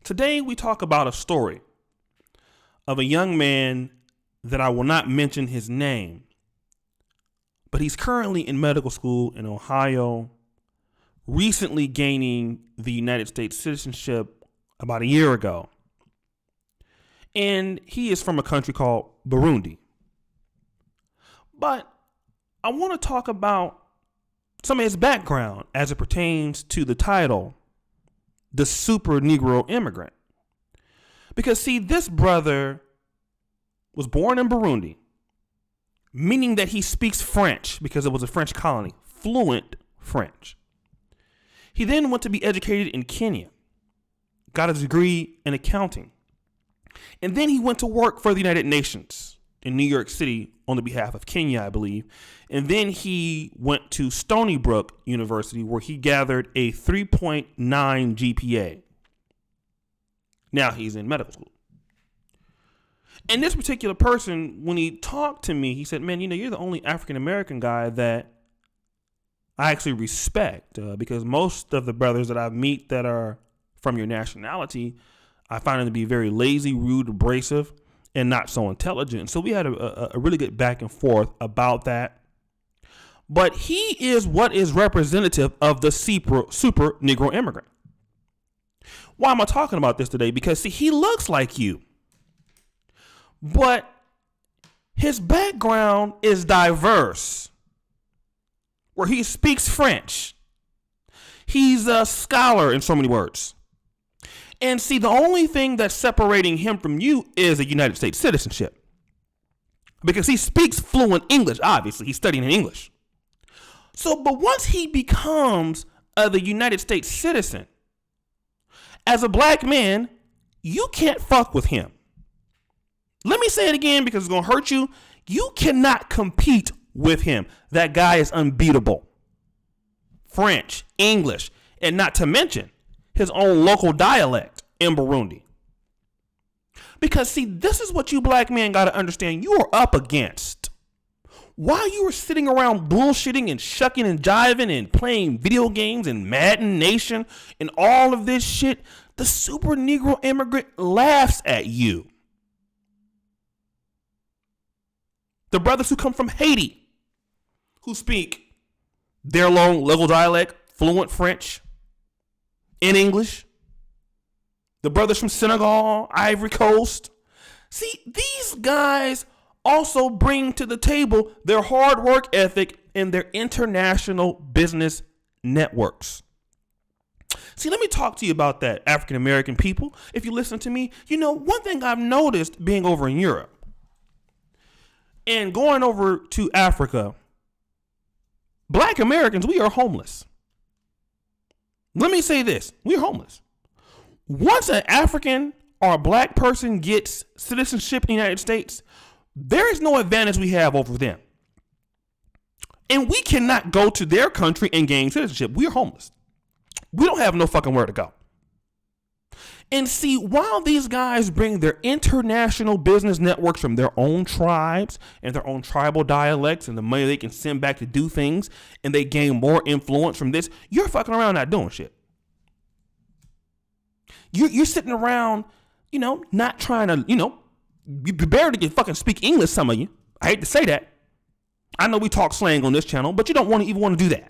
Today we talk about a story of a young man that I will not mention his name, but he's currently in medical school in Ohio, recently gaining the United States citizenship about a year ago. And he is from a country called Burundi. But I want to talk about some of his background as it pertains to the title, The Super Negro Immigrant. Because see, this brother was born in Burundi, meaning that he speaks French because it was a French colony, fluent French. He then went to be educated in Kenya, got a degree in accounting, and then he went to work for the United Nations in New York City on the behalf of Kenya, I believe. And then he went to Stony Brook University, where he gathered a 3.9 GPA. Now he's in medical school. And this particular person, when he talked to me, he said, man, you're the only African-American guy that I actually respect, because most of the brothers that I meet that are from your nationality, I find them to be very lazy, rude, abrasive, and not so intelligent. So we had a really good back and forth about that. But he is what is representative of the super Negro immigrant. Why am I talking about this today? Because see, he looks like you, but his background is diverse, where he speaks French. He's a scholar in so many words. And see, the only thing that's separating him from you is a United States citizenship. Because he speaks fluent English, obviously. He's studying in English. So, but once he becomes the United States citizen, as a black man, you can't fuck with him. Let me say it again because it's going to hurt you. You cannot compete with him. That guy is unbeatable. French, English, and not to mention his own local dialect in Burundi. Because see, this is what you black men got to understand you are up against. While you were sitting around bullshitting and shucking and jiving and playing video games and Madden Nation and all of this shit, the super Negro immigrant laughs at you. The brothers who come from Haiti, who speak their local dialect, fluent French, in English. The brothers from Senegal, Ivory Coast. See, these guys also bring to the table their hard work ethic and their international business networks. See, let me talk to you about that, African American people. If you listen to me, one thing I've noticed being over in Europe and going over to Africa, black Americans, we are homeless. Let me say this. We're homeless. Once an African or a black person gets citizenship in the United States, there is no advantage we have over them. And we cannot go to their country and gain citizenship. We're homeless. We don't have no fucking where to go. And see, while these guys bring their international business networks from their own tribes and their own tribal dialects and the money they can send back to do things, and they gain more influence from this, you're fucking around not doing shit. You're sitting around, not trying to, you barely can fucking speak English, some of you. I hate to say that. I know we talk slang on this channel, but you don't even want to do that.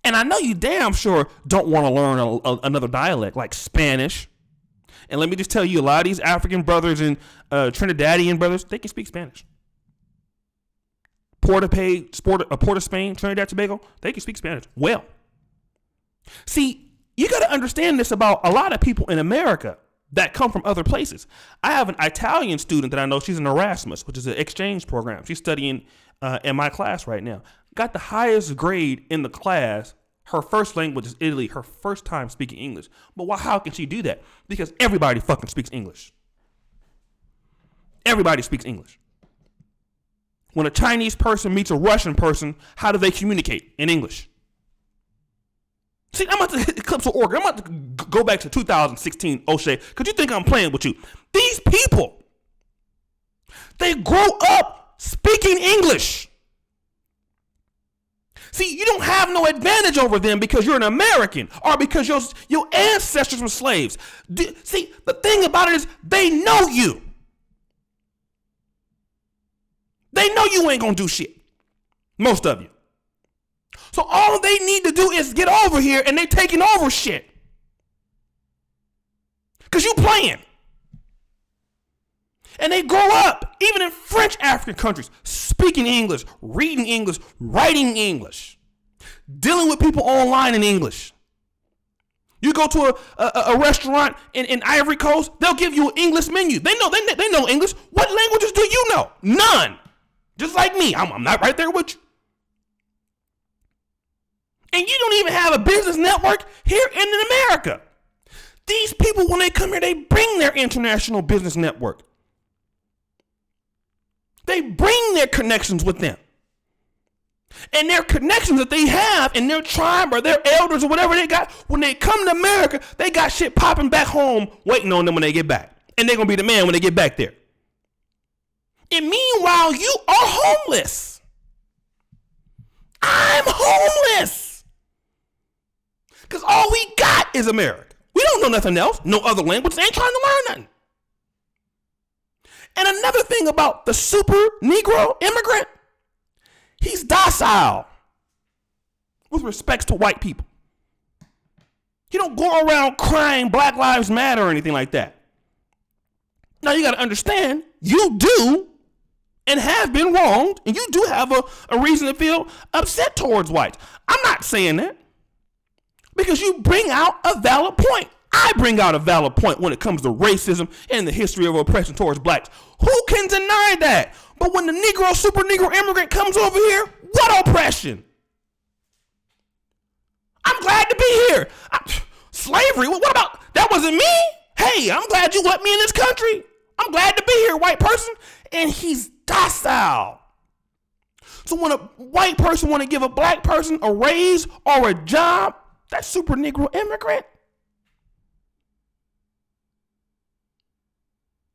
And I know you damn sure don't want to learn another dialect like Spanish. And let me just tell you, a lot of these African brothers and Trinidadian brothers, they can speak Spanish. Port of Spain, Trinidad, Tobago, they can speak Spanish well. See, you got to understand this about a lot of people in America that come from other places. I have an Italian student that I know. She's in Erasmus, which is an exchange program. She's studying in my class right now. Got the highest grade in the class. Her first language is Italy. Her first time speaking English. But how can she do that? Because everybody fucking speaks English. Everybody speaks English. When a Chinese person meets a Russian person, how do they communicate? In English. See, I'm about to eclipse the organ. I'm about to go back to 2016, Oshay, because you think I'm playing with you. These people, they grow up speaking English. See, you don't have no advantage over them because you're an American or because your ancestors were slaves. See, the thing about it is they know you. They know you ain't gonna do shit. Most of you. So all they need to do is get over here and they taking over shit. Because you playing. And they grow up, even in French African countries, speaking English, reading English, writing English, dealing with people online in English. You go to a restaurant in Ivory Coast, they'll give you an English menu. They know English. What languages do you know? None. Just like me. I'm not right there with you. And you don't even have a business network here in America. These people, when they come here, they bring their international business network. They bring their connections with them. And their connections that they have in their tribe or their elders or whatever they got, when they come to America, they got shit popping back home waiting on them when they get back. And they're going to be the man when they get back there. And meanwhile, you are homeless. I'm homeless. Because all we got is America. We don't know nothing else. No other language. They ain't trying to learn nothing. And another thing about the super Negro immigrant, he's docile with respects to white people. He don't go around crying Black Lives Matter or anything like that. Now you got to understand, you do and have been wronged, and you do have a reason to feel upset towards whites. I'm not saying that because you bring out a valid point. I bring out a valid point when it comes to racism and the history of oppression towards blacks. Who can deny that? But when the Negro, super Negro immigrant comes over here, what oppression? I'm glad to be here. Slavery, what about, that wasn't me? Hey, I'm glad you let me in this country. I'm glad to be here, white person. And he's docile. So when a white person want to give a black person a raise or a job, that super Negro immigrant,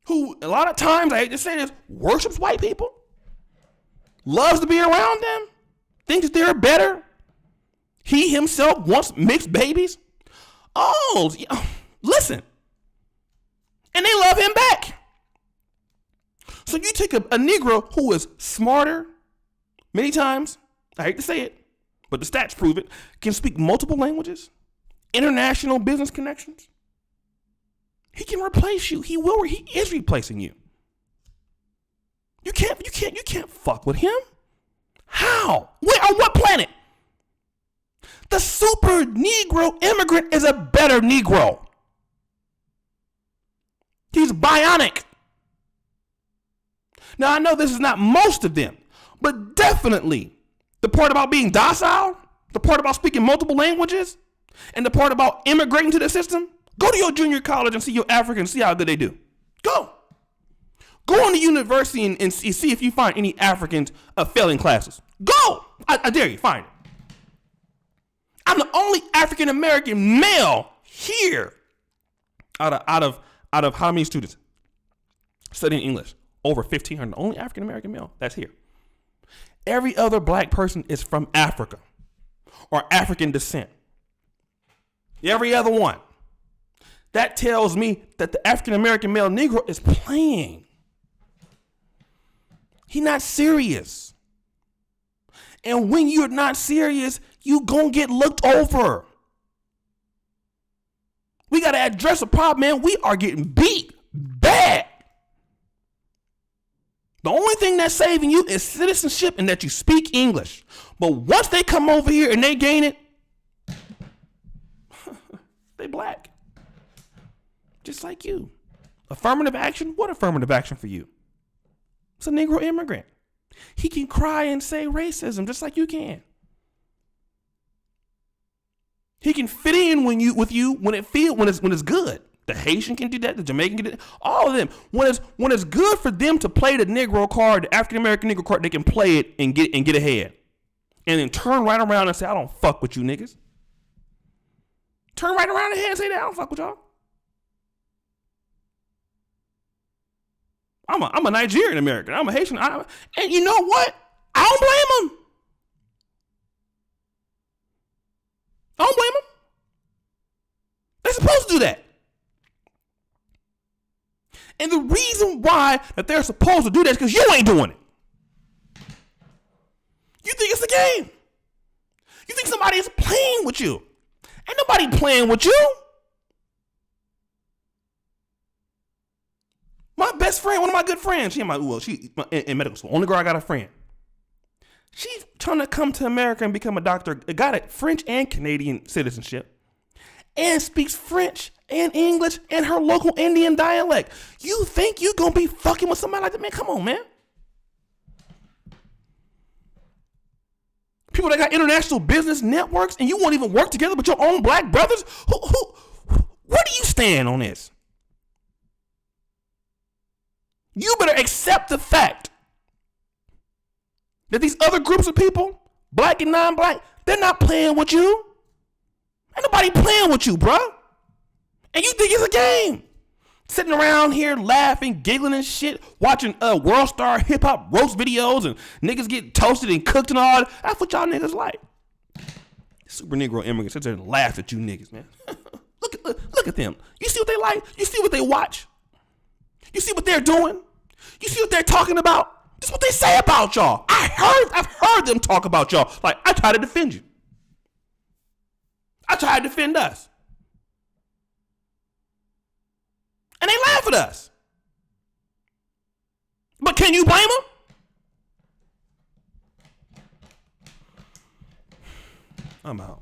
who a lot of times, I hate to say this, worships white people, loves to be around them, thinks they're better. He himself wants mixed babies. Oh, listen. And they love him back. So you take a Negro who is smarter, many times, I hate to say it, but the stats prove it, can speak multiple languages, international business connections. He can replace you. He is replacing you. You can't fuck with him. How? Where, on what planet? The super Negro immigrant is a better Negro. He's bionic. Now, I know this is not most of them, but definitely the part about being docile, the part about speaking multiple languages, and the part about immigrating to the system, go to your junior college and see your Africans, see how good they do. Go. Go on to university and see if you find any Africans failing classes. Go. I dare you, find it. I'm the only African American male here out of how many students studying English? Over 1,500. Only African American male that's here. Every other black person is from Africa or African descent. Every other one. That tells me that the African American male Negro is playing. He's not serious. And when you're not serious, you gonna get looked over. We gotta address a problem, man. We are getting beat bad. The only thing that's saving you is citizenship and that you speak English. But once they come over here and they gain it, they black. Just like you. Affirmative action? What affirmative action for you? It's a Negro immigrant. He can cry and say racism just like you can. He can fit in when it's good. The Haitian can do that. The Jamaican can do that. All of them. When it's good for them to play the Negro card, the African American Negro card, they can play it and get ahead. And then turn right around and say, I don't fuck with you niggas. Turn right around and say that I don't fuck with y'all. I'm a Nigerian American. I'm a Haitian. And you know what? I don't blame them. I don't blame them. They're supposed to do that. And the reason why that they're supposed to do that is because you ain't doing it. You think it's a game. You think somebody is playing with you. Ain't nobody playing with you. My best friend, one of my good friends, she in medical school. Only girl I got a friend. She's trying to come to America and become a doctor. Got a French and Canadian citizenship. And speaks French and English and her local Indian dialect. You think you gonna be fucking with somebody like that? Man, come on, man. People that got international business networks and you won't even work together with your own black brothers? Where do you stand on this? You better accept the fact that these other groups of people, black and non-black, they're not playing with you. Ain't nobody playing with you, bro. And you think it's a game. Sitting around here laughing, giggling and shit, watching World Star hip hop roast videos and niggas get toasted and cooked and all that. That's what y'all niggas like. Super Negro immigrants sit there and laugh at you niggas, man. Look at them. You see what they like? You see what they watch? You see what they're doing? You see what they're talking about? This is what they say about y'all. I've heard them talk about y'all. Like, I try to defend you. I try to defend us. And they laugh at us. But can you blame them? I'm out.